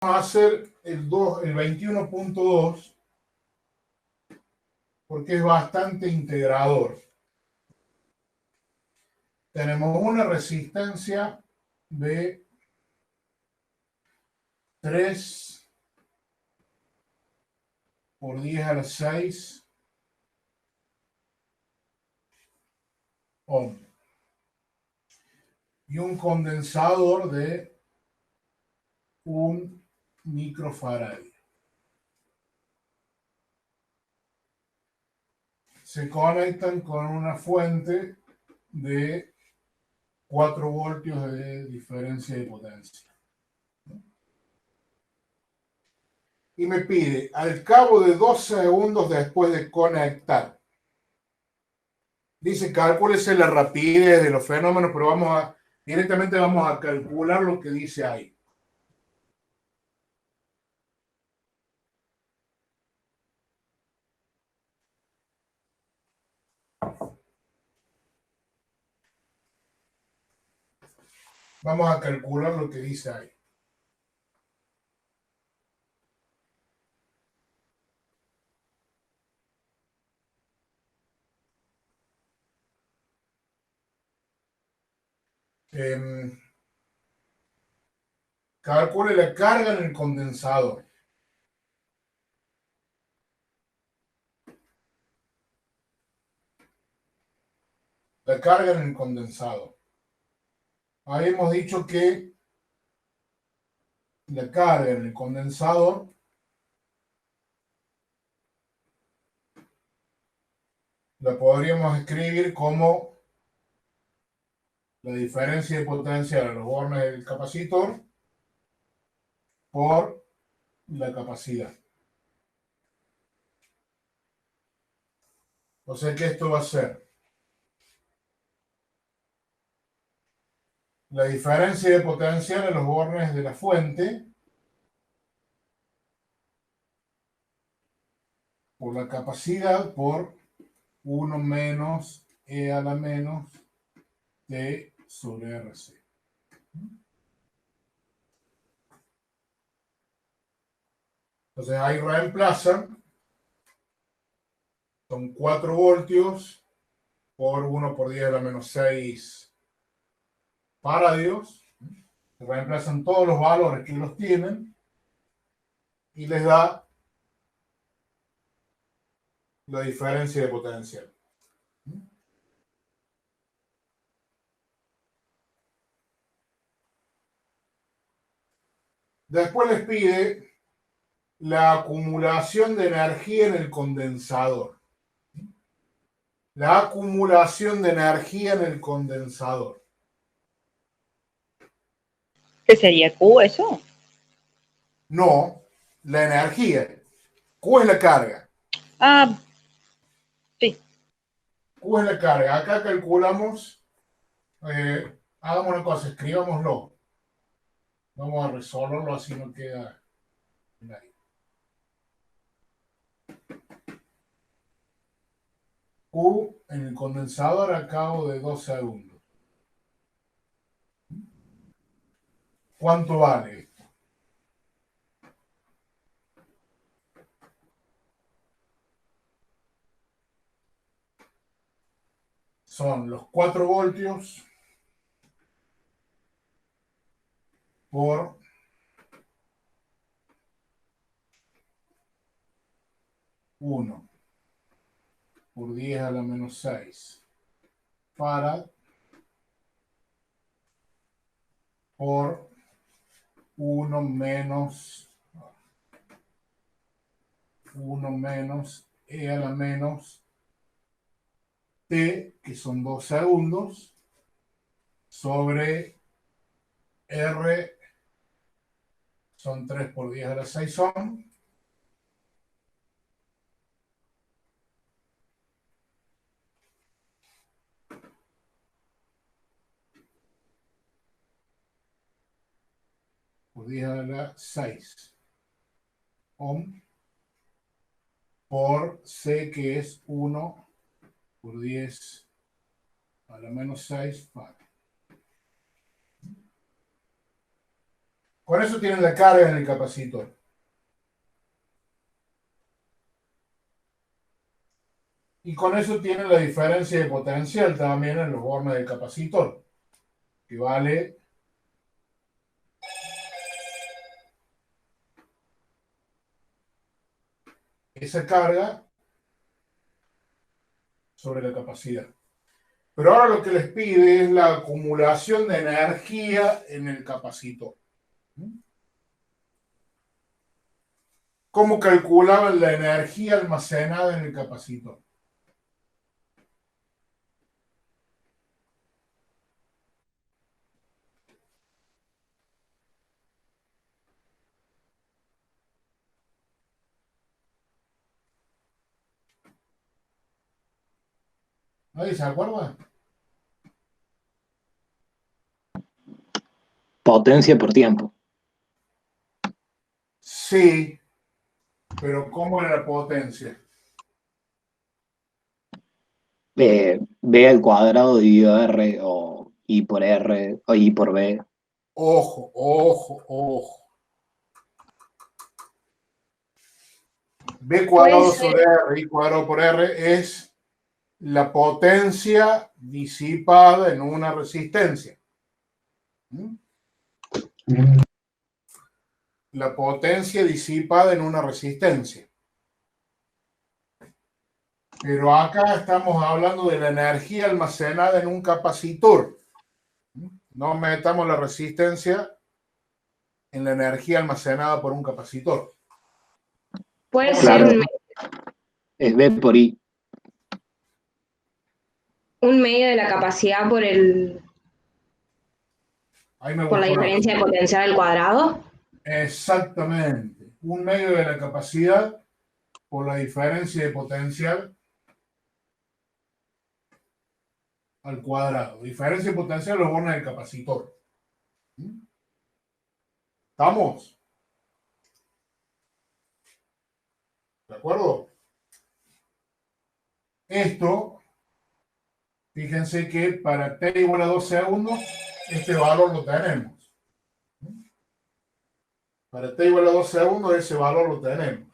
a hacer el 21.2 porque es bastante integrador. Tenemos una resistencia de 3 por 10 a la 6 ohm y un condensador de 1 microfarad. Se conectan con una fuente de 4 voltios de diferencia de potencia. Y me pide, al cabo de 2 segundos después de conectar, dice, cálculese la rapidez de los fenómenos, pero directamente vamos a calcular lo que dice ahí. Vamos a calcular lo que dice ahí. Calcule la carga en el condensador. La carga en el condensador. Ahí hemos dicho que la carga en el condensador la podríamos escribir como la diferencia de potencia de los bornes del capacitor por la capacidad. O sea que esto va a ser la diferencia de potencia de los bornes de la fuente por la capacidad por 1 menos E a la menos T sobre RC. Entonces ahí reemplazan, son 4 voltios por 1 por 10 a la menos 6 faradios. Reemplazan todos los valores que los tienen y les da la diferencia de potencial. Después les pide la acumulación de energía en el condensador. La acumulación de energía en el condensador. ¿Qué sería Q eso? No, la energía. Q es la carga. Ah, sí. Q es la carga. Acá calculamos, hagamos una cosa, escribámoslo. Vamos a resolverlo así no queda nadie. Q en el condensador a cabo de 2 segundos. ¿Cuánto vale esto? Son los 4 voltios por 1 por 10 a la menos 6 farad por 1 menos E a la menos T, que son 2 segundos, sobre R, son 3 por 10 a la 6 ohm, por 10 a la 6 ohm, por C, que es 1 por 10 a la menos 6 farad. Con eso tienen la carga en el capacitor. Y con eso tienen la diferencia de potencial también en los bornes del capacitor, que vale esa carga sobre la capacidad. Pero ahora lo que les pide es la acumulación de energía en el capacitor. ¿Cómo calculaban la energía almacenada en el capacitor? ¿Nadie se acuerda? Potencia por tiempo. Sí, pero ¿cómo era la potencia? B al cuadrado dividido R o I por R o I por B. Ojo, ojo, ojo. B cuadrado sobre R, I cuadrado por R es la potencia disipada en una resistencia. La potencia disipada en una resistencia. Pero acá estamos hablando de la energía almacenada en un capacitor. No metamos la resistencia en la energía almacenada por un capacitor. Puede Claro. ser Es B por I. un medio de la capacidad por Ahí me por la gustó. diferencia de potencial al cuadrado. Exactamente. Un medio de la capacidad por la diferencia de potencial al cuadrado. Diferencia de potencial los bornes del capacitor. ¿Estamos? ¿De acuerdo? Esto, fíjense que para t igual a 2 segundos, este valor lo tenemos. Para t igual a 2 segundos, ese valor lo tenemos.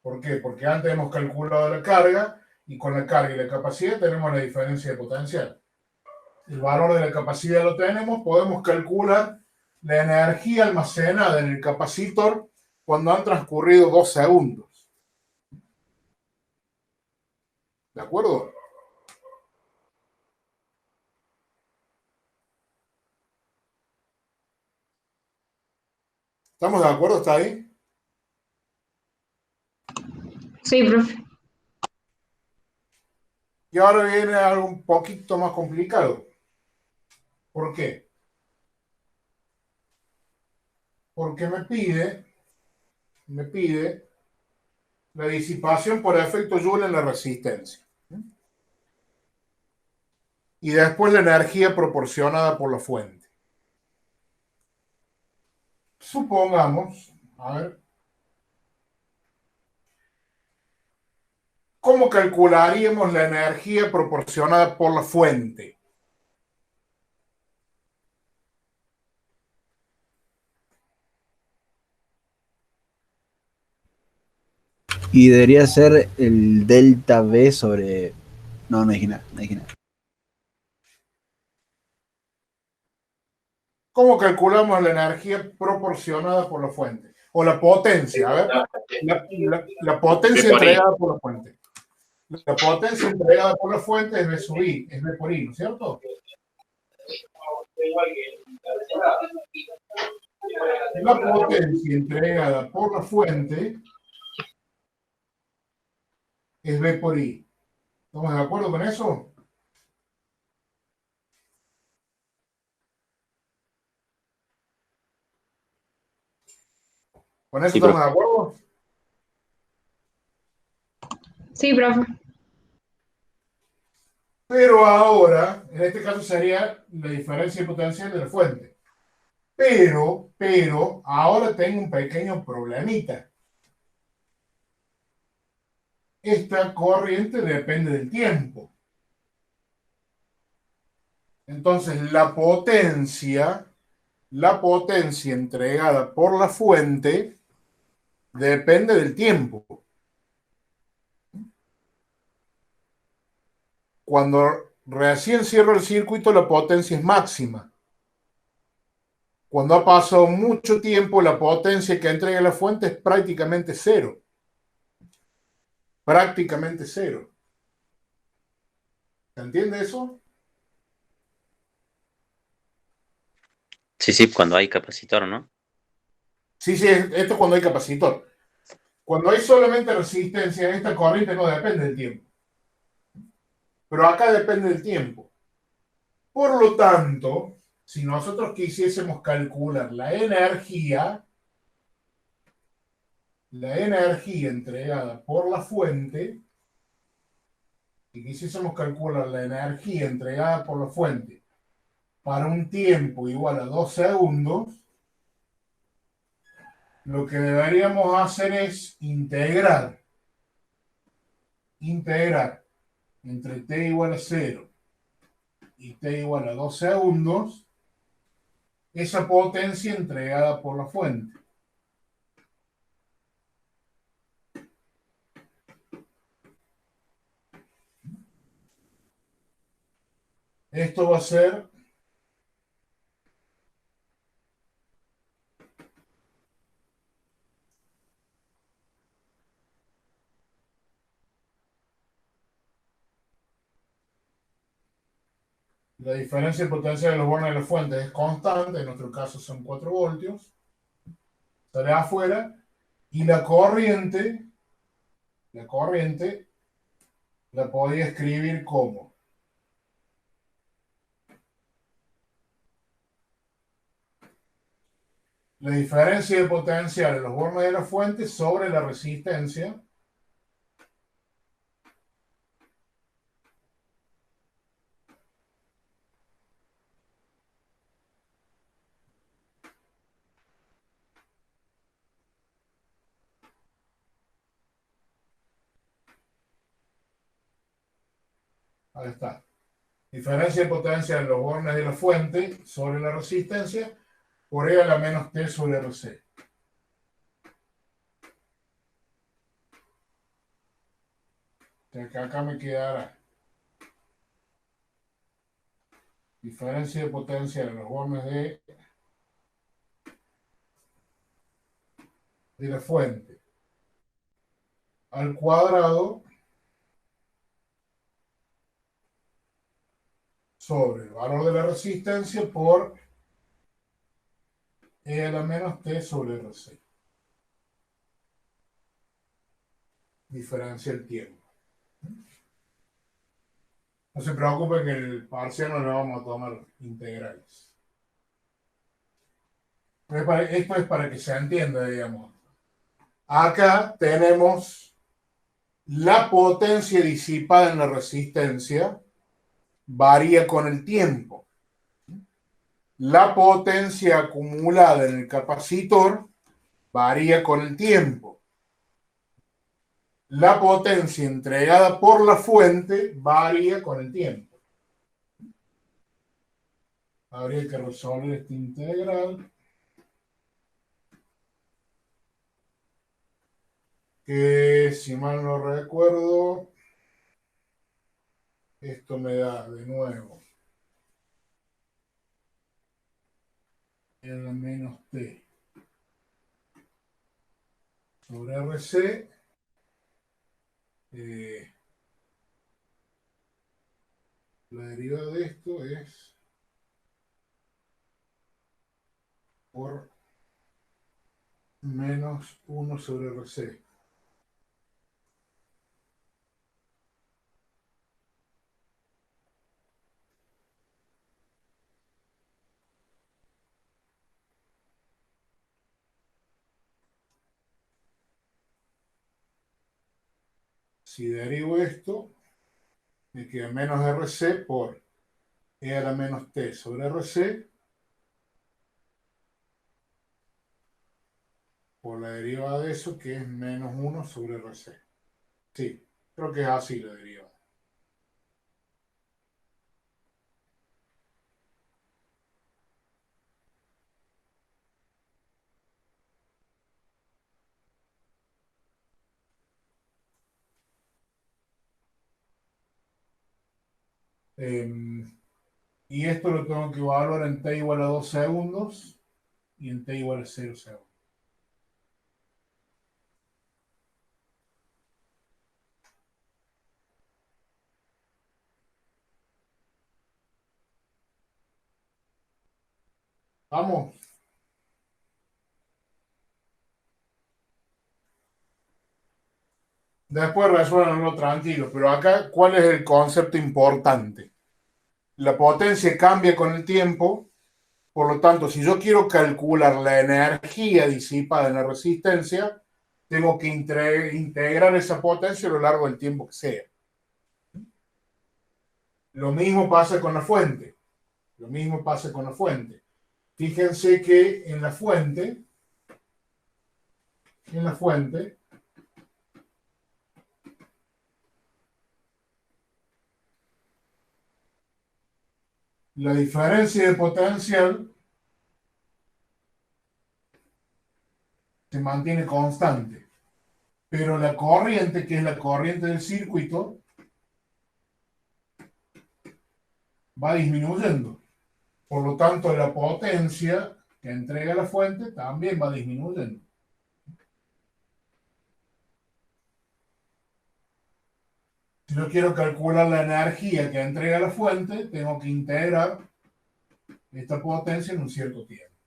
¿Por qué? Porque antes hemos calculado la carga y con la carga y la capacidad tenemos la diferencia de potencial. El valor de la capacidad lo tenemos, podemos calcular la energía almacenada en el capacitor cuando han transcurrido 2 segundos. ¿De acuerdo? ¿Estamos de acuerdo? ¿Está ahí? Sí, profe. Y ahora viene algo un poquito más complicado. ¿Por qué? Porque me pide la disipación por efecto Joule en la resistencia. Y después la energía proporcionada por la fuente. Supongamos, a ver, ¿cómo calcularíamos la energía proporcionada por la fuente? Y debería ser el delta V sobre... No, no dije nada, no dije nada. ¿Cómo calculamos la energía proporcionada por la fuente? O la potencia, a ver, la potencia entregada por la fuente. La potencia entregada por la fuente es B sub I, es B por I, ¿no es cierto? La potencia entregada por la fuente es B por I. ¿Estamos de acuerdo con eso? ¿Con eso Sí, estamos de acuerdo? Sí, profe. Pero ahora, en este caso sería la diferencia de potencial de la fuente. Pero, ahora tengo un pequeño problemita. Esta corriente depende del tiempo. Entonces, la potencia la potencia entregada por la fuente depende del tiempo. Cuando recién cierro el circuito, la potencia es máxima. Cuando ha pasado mucho tiempo, la potencia que entrega la fuente es prácticamente cero. Prácticamente cero. ¿Se entiende eso? Sí, sí, cuando hay capacitor, ¿no? Sí, sí, esto es cuando hay capacitor. Cuando hay solamente resistencia, esta corriente no depende del tiempo. Pero acá depende del tiempo. Por lo tanto, si nosotros quisiésemos calcular la energía entregada por la fuente, si quisiésemos calcular la energía entregada por la fuente para un tiempo igual a 2 segundos, lo que deberíamos hacer es integrar entre t igual a 0 y t igual a 2 segundos esa potencia entregada por la fuente. Esto va a ser la diferencia de potencia de los bornes de la fuente es constante, en nuestro caso son 4 voltios, sale afuera, y la corriente la podía escribir como la diferencia de potencial de los bornes de la fuente sobre la resistencia ahí está. Diferencia de potencia de los bornes de la fuente sobre la resistencia por E a la menos T sobre RC. Que acá me quedará diferencia de potencia de los bornes de la fuente al cuadrado sobre el valor de la resistencia por E a la menos T sobre RC. Diferencia el tiempo. No se preocupen que el parcial no le vamos a tomar integrales. Esto es para que se entienda, digamos. Acá tenemos la potencia disipada en la resistencia varía con el tiempo. La potencia acumulada en el capacitor varía con el tiempo. La potencia entregada por la fuente varía con el tiempo. Habría que resolver esta integral, que si mal no recuerdo, esto me da de nuevo L menos T sobre RC. La derivada de esto es por menos 1 sobre RC. Si derivo esto, me queda menos RC por E a la menos T sobre RC por la derivada de eso, que es menos 1 sobre RC. Sí, creo que es así la derivada. Y esto lo tengo que evaluar en t igual a 2 segundos y en t igual a 0 segundos. Vamos. Después resuélvanlo tranquilo, pero acá, ¿cuál es el concepto importante? La potencia cambia con el tiempo, por lo tanto, si yo quiero calcular la energía disipada en la resistencia, tengo que integrar esa potencia a lo largo del tiempo que sea. Lo mismo pasa con la fuente. Lo mismo pasa con la fuente. Fíjense que en la fuente, la diferencia de potencial se mantiene constante, pero la corriente, que es la corriente del circuito, va disminuyendo. Por lo tanto, la potencia que entrega la fuente también va disminuyendo. Si yo quiero calcular la energía que entrega la fuente, tengo que integrar esta potencia en un cierto tiempo.